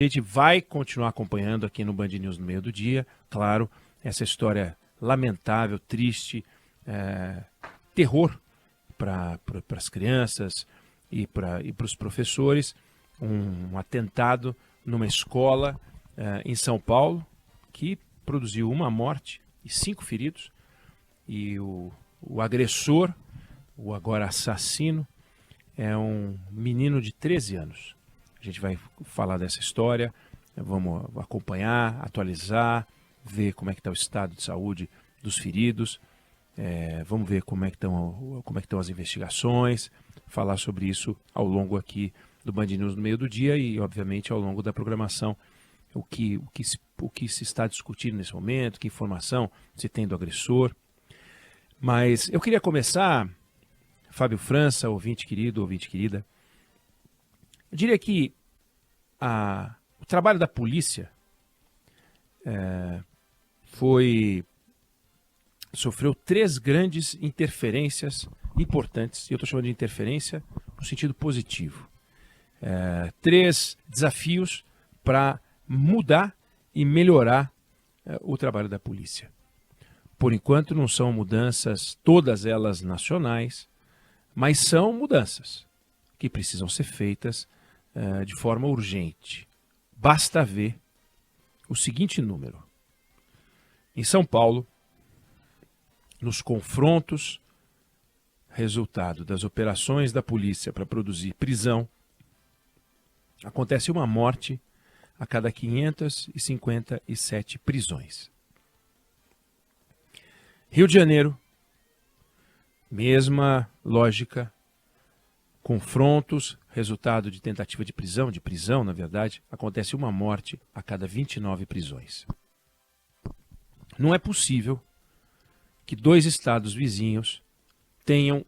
A gente vai continuar acompanhando aqui no Band News no meio do dia, claro, essa história lamentável, triste, terror para as crianças e para os professores, um atentado numa escola em São Paulo que produziu uma morte e 5 feridos, e o agressor, o agora assassino, é um menino de 13 anos. A gente vai falar dessa história, vamos acompanhar, atualizar, ver como é que está o estado de saúde dos feridos, vamos ver como é que estão as investigações, falar sobre isso ao longo aqui do Band News no meio do dia e, obviamente, ao longo da programação, o que se está discutindo nesse momento, que informação se tem do agressor. Mas eu queria começar, Fábio França, ouvinte querido, ouvinte querida, eu diria que o trabalho da polícia sofreu 3 grandes interferências importantes, e eu estou chamando de interferência no sentido positivo. 3 desafios para mudar e melhorar o trabalho da polícia. Por enquanto não são mudanças, todas elas nacionais, mas são mudanças que precisam ser feitas de forma urgente. Basta ver o seguinte número. Em São Paulo, nos confrontos, resultado das operações da polícia para produzir prisão, acontece uma morte a cada 557 prisões. Rio de Janeiro, mesma lógica, confrontos, resultado de tentativa de prisão, na verdade, acontece uma morte a cada 29 prisões. Não é possível que 2 estados vizinhos tenham,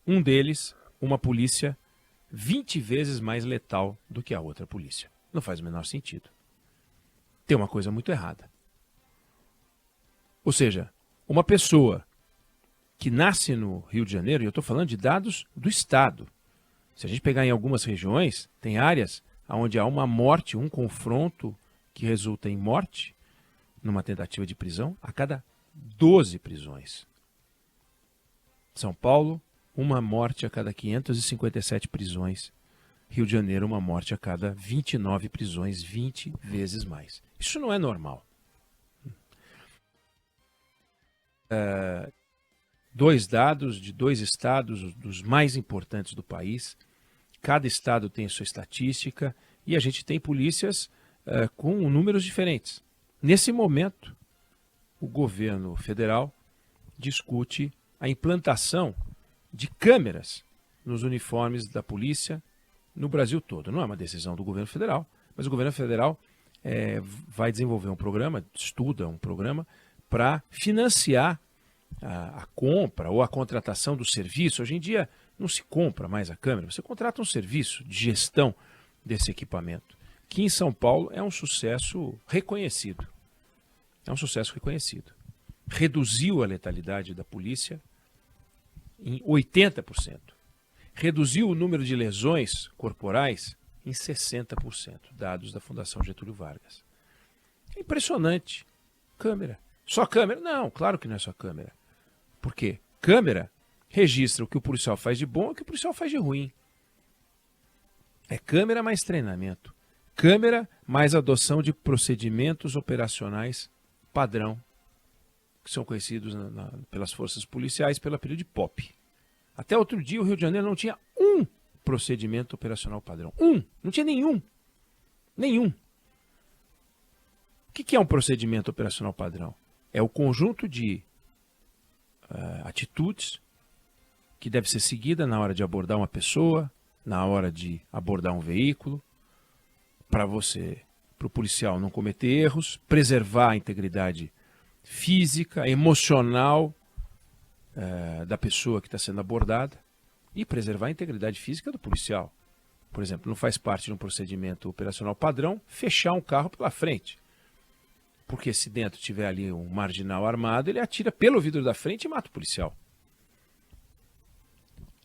um deles, uma polícia 20 vezes mais letal do que a outra polícia. Não faz o menor sentido. Tem uma coisa muito errada. Ou seja, uma pessoa que nasce no Rio de Janeiro, e eu estou falando de dados do estado. Se a gente pegar em algumas regiões, tem áreas onde há uma morte, um confronto que resulta em morte, numa tentativa de prisão, a cada 12 prisões. São Paulo, uma morte a cada 557 prisões. Rio de Janeiro, uma morte a cada 29 prisões, 20 vezes mais. Isso não é normal. 2 dados de 2 estados, dos mais importantes do país. Cada estado tem sua estatística e a gente tem polícias com números diferentes. Nesse momento, o governo federal discute a implantação de câmeras nos uniformes da polícia no Brasil todo. Não é uma decisão do governo federal, mas o governo federal vai desenvolver um programa, estuda um programa para financiar a compra ou a contratação do serviço. Hoje em dia não se compra mais a câmera, você contrata um serviço de gestão desse equipamento, que em São Paulo é um sucesso reconhecido. É um sucesso reconhecido. Reduziu a letalidade da polícia em 80%. Reduziu o número de lesões corporais em 60%, dados da Fundação Getúlio Vargas. É impressionante. Câmera. Só câmera? Não, claro que não é só câmera. Por quê? Câmera registra o que o policial faz de bom e o que o policial faz de ruim. É câmera mais treinamento. Câmera mais adoção de procedimentos operacionais padrão, que são conhecidos pelas forças policiais pelo apelido de POP. Até outro dia o Rio de Janeiro não tinha um procedimento operacional padrão. Não tinha nenhum. Nenhum. O que é um procedimento operacional padrão? É o conjunto de atitudes que deve ser seguida na hora de abordar uma pessoa, na hora de abordar um veículo, para o policial não cometer erros, preservar a integridade física, emocional da pessoa que está sendo abordada e preservar a integridade física do policial. Por exemplo, não faz parte de um procedimento operacional padrão fechar um carro pela frente. Porque se dentro tiver ali um marginal armado, ele atira pelo vidro da frente e mata o policial.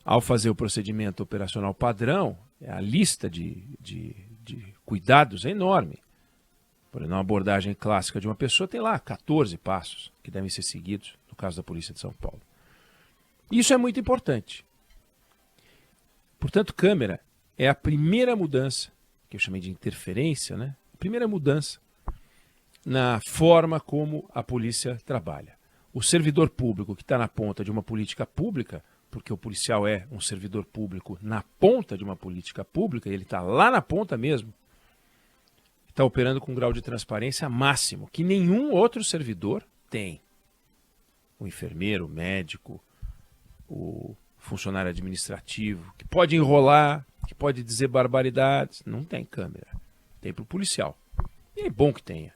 Ao fazer o procedimento operacional padrão, a lista de de cuidados é enorme. Por exemplo, uma abordagem clássica de uma pessoa tem lá 14 passos que devem ser seguidos, no caso da Polícia de São Paulo. Isso é muito importante. Portanto, câmera é a primeira mudança, que eu chamei de interferência, né? A primeira mudança na forma como a polícia trabalha. O servidor público que está na ponta de uma política pública, porque o policial é um servidor público na ponta de uma política pública, e ele está lá na ponta mesmo, está operando com um grau de transparência máximo, que nenhum outro servidor tem. O enfermeiro, o médico, o funcionário administrativo, que pode enrolar, que pode dizer barbaridades, não tem câmera. Tem para o policial. E é bom que tenha.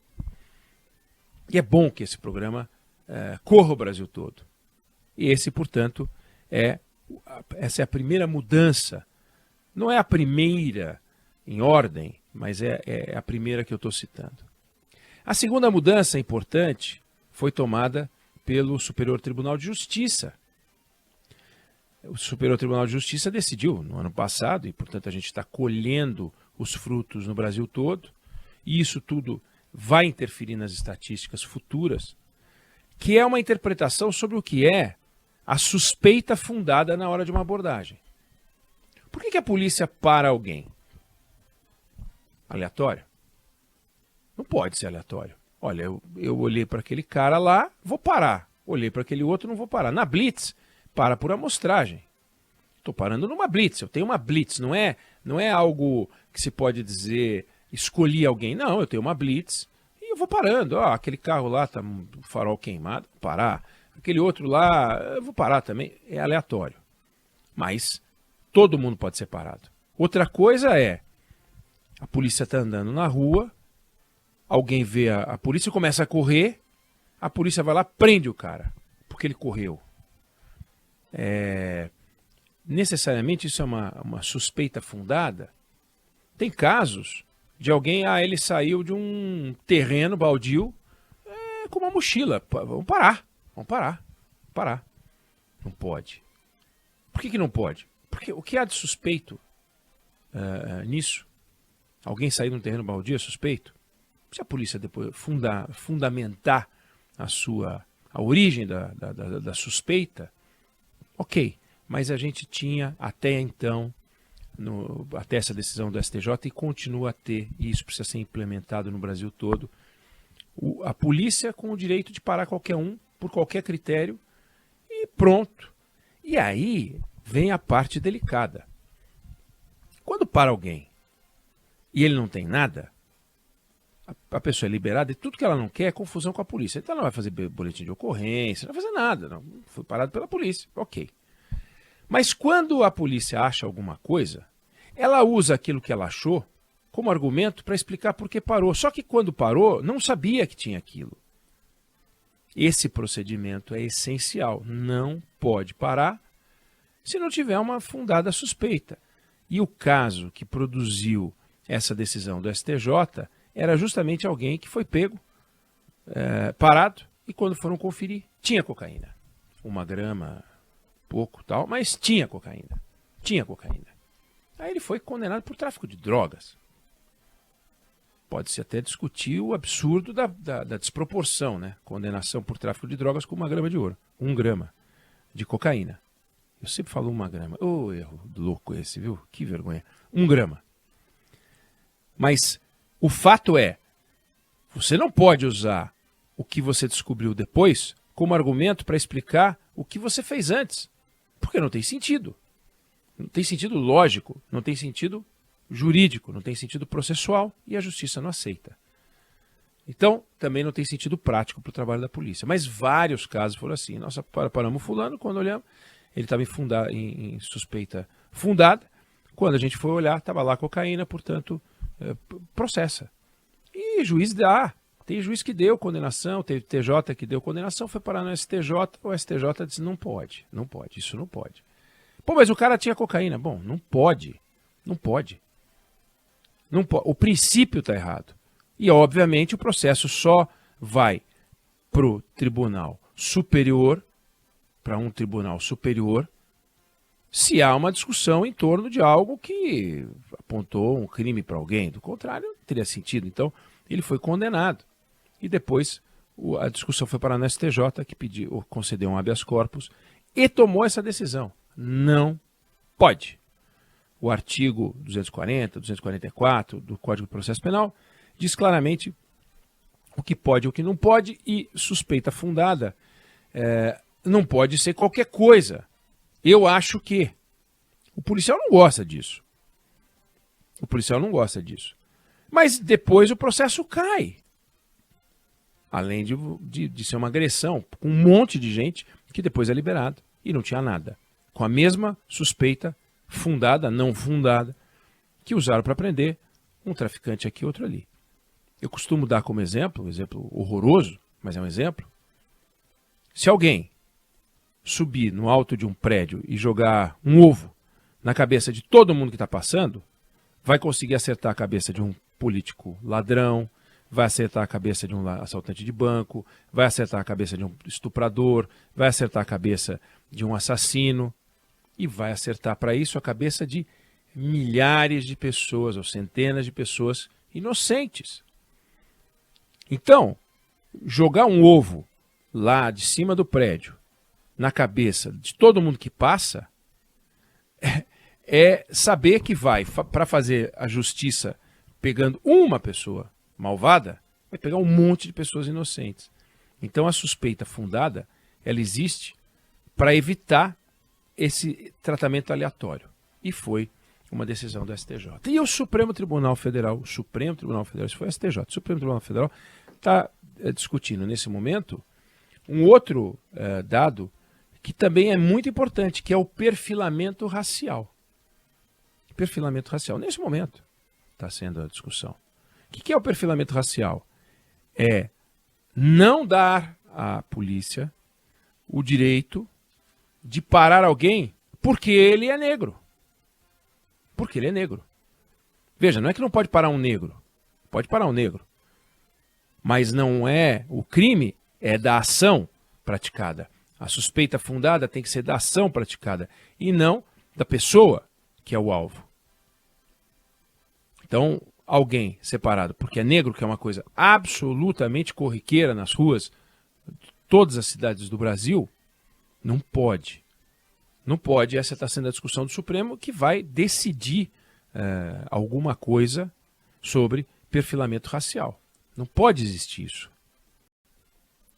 E é bom que esse programa corra o Brasil todo. E esse, portanto, essa é a primeira mudança. Não é a primeira em ordem, mas é a primeira que eu estou citando. A segunda mudança importante foi tomada pelo Superior Tribunal de Justiça. O Superior Tribunal de Justiça decidiu no ano passado, e portanto a gente está colhendo os frutos no Brasil todo, e isso tudo vai interferir nas estatísticas futuras, que é uma interpretação sobre o que é a suspeita fundada na hora de uma abordagem. Por que a polícia para alguém? Aleatório? Não pode ser aleatório. Olha, eu olhei para aquele cara lá, vou parar. Olhei para aquele outro, não vou parar. Na Blitz, para por amostragem. Estou parando numa Blitz, eu tenho uma Blitz, não é algo que se pode dizer, escolhi alguém. Não, eu tenho uma Blitz e eu vou parando. Aquele carro lá está um farol queimado, vou parar. Aquele outro lá, eu vou parar também. É aleatório. Mas todo mundo pode ser parado. Outra coisa é, a polícia está andando na rua, alguém vê a polícia, começa a correr, a polícia vai lá, prende o cara, porque ele correu. Necessariamente isso é uma suspeita fundada. Tem casos de alguém, ele saiu de um terreno baldio com uma mochila. Vamos parar. Não pode. Por que não pode? Porque o que há de suspeito nisso? Alguém sair de um terreno baldio é suspeito? Se a polícia depois fundamentar a origem da suspeita, ok. Mas a gente tinha até então, até essa decisão do STJ, e continua a ter, e isso precisa ser implementado no Brasil todo, a polícia com o direito de parar qualquer um, por qualquer critério, e pronto. E aí vem a parte delicada. Quando para alguém e ele não tem nada, a pessoa é liberada e tudo que ela não quer é confusão com a polícia. Então ela não vai fazer boletim de ocorrência, não vai fazer nada. Não. Foi parado pela polícia, ok. Mas quando a polícia acha alguma coisa, ela usa aquilo que ela achou como argumento para explicar por que parou. Só que quando parou, não sabia que tinha aquilo. Esse procedimento é essencial. Não pode parar se não tiver uma fundada suspeita. E o caso que produziu essa decisão do STJ era justamente alguém que foi pego, parado, e quando foram conferir, tinha cocaína. 1 grama, pouco tal, mas tinha cocaína. Aí ele foi condenado por tráfico de drogas. Pode-se até discutir o absurdo da desproporção, né? Condenação por tráfico de drogas com 1 grama de ouro. 1 grama de cocaína. Eu sempre falo 1 grama. Erro louco esse, viu? Que vergonha. 1 grama. Mas o fato é, você não pode usar o que você descobriu depois como argumento para explicar o que você fez antes. Porque não tem sentido. Não tem sentido lógico, não tem sentido jurídico, não tem sentido processual e a justiça não aceita. Então, também não tem sentido prático para o trabalho da polícia. Mas vários casos foram assim. Nós paramos fulano, quando olhamos, ele estava em suspeita fundada. Quando a gente foi olhar, estava lá cocaína, portanto, processa. E juiz dá. Tem juiz que deu condenação, teve TJ que deu condenação, foi parar no STJ, o STJ disse não pode, isso não pode. Pô, mas o cara tinha cocaína. Bom, não pode. O princípio está errado. E, obviamente, o processo só vai para o tribunal superior, para um tribunal superior, se há uma discussão em torno de algo que apontou um crime para alguém. Do contrário, não teria sentido. Então, ele foi condenado. E depois a discussão foi para no STJ, que pediu, concedeu um habeas corpus e tomou essa decisão. Não pode. O artigo 240, 244 do Código de Processo Penal diz claramente o que pode e o que não pode, e suspeita fundada não pode ser qualquer coisa. Eu acho que o policial não gosta disso. O policial não gosta disso. Mas depois o processo cai. Além de ser uma agressão com um monte de gente que depois é liberado e não tinha nada. Com a mesma suspeita fundada, não fundada, que usaram para prender um traficante aqui e outro ali. Eu costumo dar como exemplo, um exemplo horroroso, mas é um exemplo. Se alguém subir no alto de um prédio e jogar um ovo na cabeça de todo mundo que está passando, vai conseguir acertar a cabeça de um político ladrão, vai acertar a cabeça de um assaltante de banco, vai acertar a cabeça de um estuprador, vai acertar a cabeça de um assassino e vai acertar para isso a cabeça de milhares de pessoas ou centenas de pessoas inocentes. Então, jogar um ovo lá de cima do prédio na cabeça de todo mundo que passa é saber que vai, para fazer a justiça pegando uma pessoa malvada, vai pegar um monte de pessoas inocentes. Então a suspeita fundada, ela existe para evitar esse tratamento aleatório. E foi uma decisão do STJ. E o Supremo Tribunal Federal, isso foi o STJ, o Supremo Tribunal Federal está discutindo nesse momento um outro dado que também é muito importante, que é o perfilamento racial. Perfilamento racial. Nesse momento está sendo a discussão. O que é o perfilamento racial? É não dar à polícia o direito de parar alguém porque ele é negro. Porque ele é negro. Veja, não é que não pode parar um negro. Pode parar um negro. Mas não é o crime, é da ação praticada. A suspeita fundada tem que ser da ação praticada e não da pessoa que é o alvo. Então, alguém separado porque é negro, que é uma coisa absolutamente corriqueira nas ruas de todas as cidades do Brasil, não pode. Não pode. Essa está sendo a discussão do Supremo, que vai decidir alguma coisa sobre perfilamento racial. Não pode existir isso.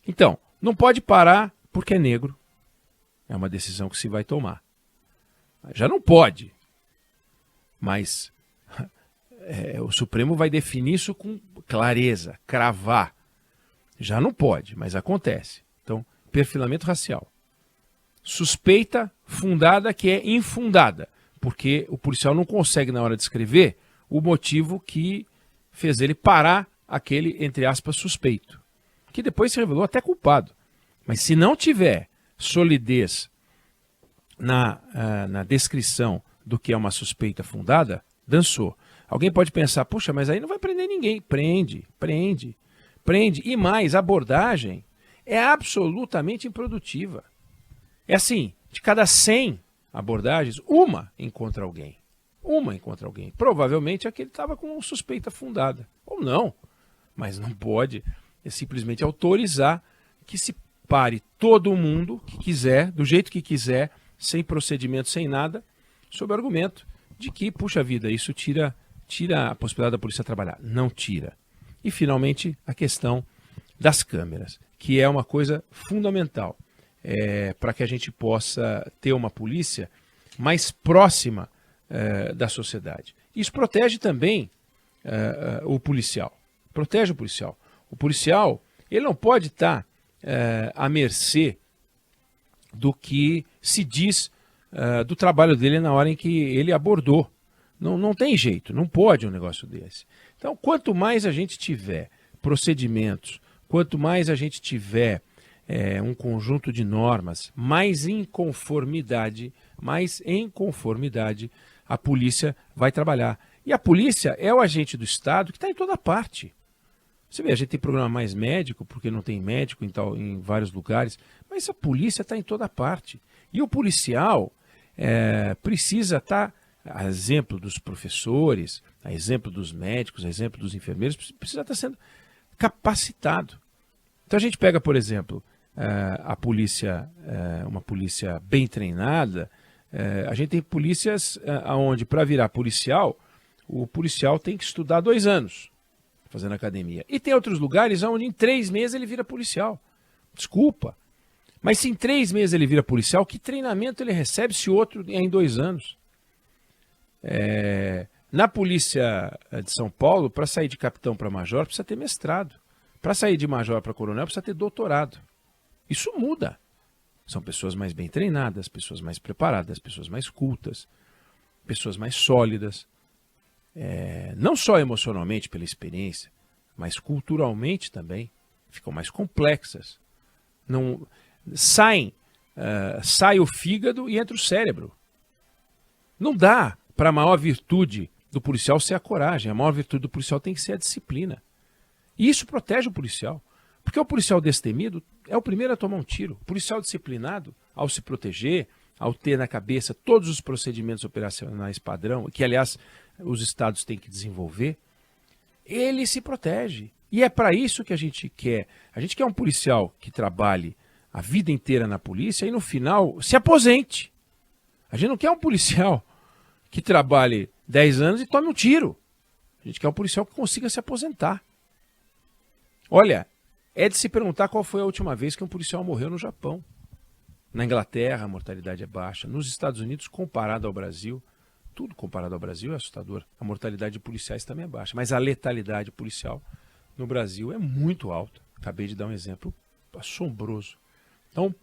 Então, não pode parar porque é negro. É uma decisão que se vai tomar. Já não pode. Mas o Supremo vai definir isso com clareza, cravar. Já não pode, mas acontece. Então, perfilamento racial. Suspeita fundada que é infundada, porque o policial não consegue, na hora de escrever, o motivo que fez ele parar aquele, entre aspas, suspeito, que depois se revelou até culpado. Mas se não tiver solidez na descrição do que é uma suspeita fundada, dançou. Alguém pode pensar, puxa, mas aí não vai prender ninguém. Prende. E mais, a abordagem é absolutamente improdutiva. É assim, de cada 100 abordagens, uma encontra alguém. Provavelmente aquele estava com suspeita fundada. Ou não. Mas não pode simplesmente autorizar que se pare todo mundo que quiser, do jeito que quiser, sem procedimento, sem nada, sob o argumento de que, puxa vida, isso tira a possibilidade da polícia trabalhar. Não tira. E, finalmente, a questão das câmeras, que é uma coisa fundamental para que a gente possa ter uma polícia mais próxima da sociedade. Isso protege também o policial. Protege o policial. O policial, ele não pode estar à mercê do que se diz do trabalho dele na hora em que ele abordou. Não tem jeito, não pode um negócio desse. Então, quanto mais a gente tiver procedimentos, quanto mais a gente tiver um conjunto de normas, mais em conformidade a polícia vai trabalhar. E a polícia é o agente do Estado que está em toda parte. Você vê, a gente tem programa Mais Médico, porque não tem médico em vários lugares, mas a polícia está em toda parte. E o policial, precisa estar, a exemplo dos professores, a exemplo dos médicos, a exemplo dos enfermeiros, precisa estar sendo capacitado. Então a gente pega, por exemplo, a polícia, uma polícia bem treinada, a gente tem polícias onde, para virar policial, o policial tem que estudar 2 anos, fazendo academia. E tem outros lugares onde em 3 meses ele vira policial. Desculpa. Mas se em 3 meses ele vira policial, que treinamento ele recebe se o outro é em 2 anos? Na polícia de São Paulo, para sair de capitão para major, precisa ter mestrado. Para sair de major para coronel, precisa ter doutorado. Isso muda. São pessoas mais bem treinadas, pessoas mais preparadas, pessoas mais cultas, pessoas mais sólidas. Não só emocionalmente pela experiência, mas culturalmente também. Ficam mais complexas. Não, sai o fígado e entra o cérebro. Não dá para a maior virtude do policial ser a coragem. A maior virtude do policial tem que ser a disciplina. E isso protege o policial. Porque o policial destemido é o primeiro a tomar um tiro. O policial disciplinado, ao se proteger, ao ter na cabeça todos os procedimentos operacionais padrão, que, aliás, os estados têm que desenvolver, ele se protege. E é para isso que a gente quer. A gente quer um policial que trabalhe a vida inteira na polícia e, no final, se aposente. A gente não quer um policial que trabalhe 10 anos e tome um tiro. A gente quer um policial que consiga se aposentar. Olha, é de se perguntar qual foi a última vez que um policial morreu no Japão. Na Inglaterra, a mortalidade é baixa. Nos Estados Unidos, comparado ao Brasil, tudo comparado ao Brasil é assustador. A mortalidade de policiais também é baixa, mas a letalidade policial no Brasil é muito alta. Acabei de dar um exemplo assombroso. Então,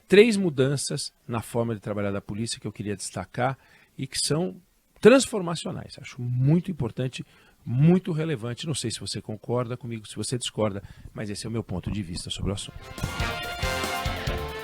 3 mudanças na forma de trabalhar da polícia que eu queria destacar e que são transformacionais. Acho muito importante, muito relevante. Não sei se você concorda comigo, se você discorda, mas esse é o meu ponto de vista sobre o assunto.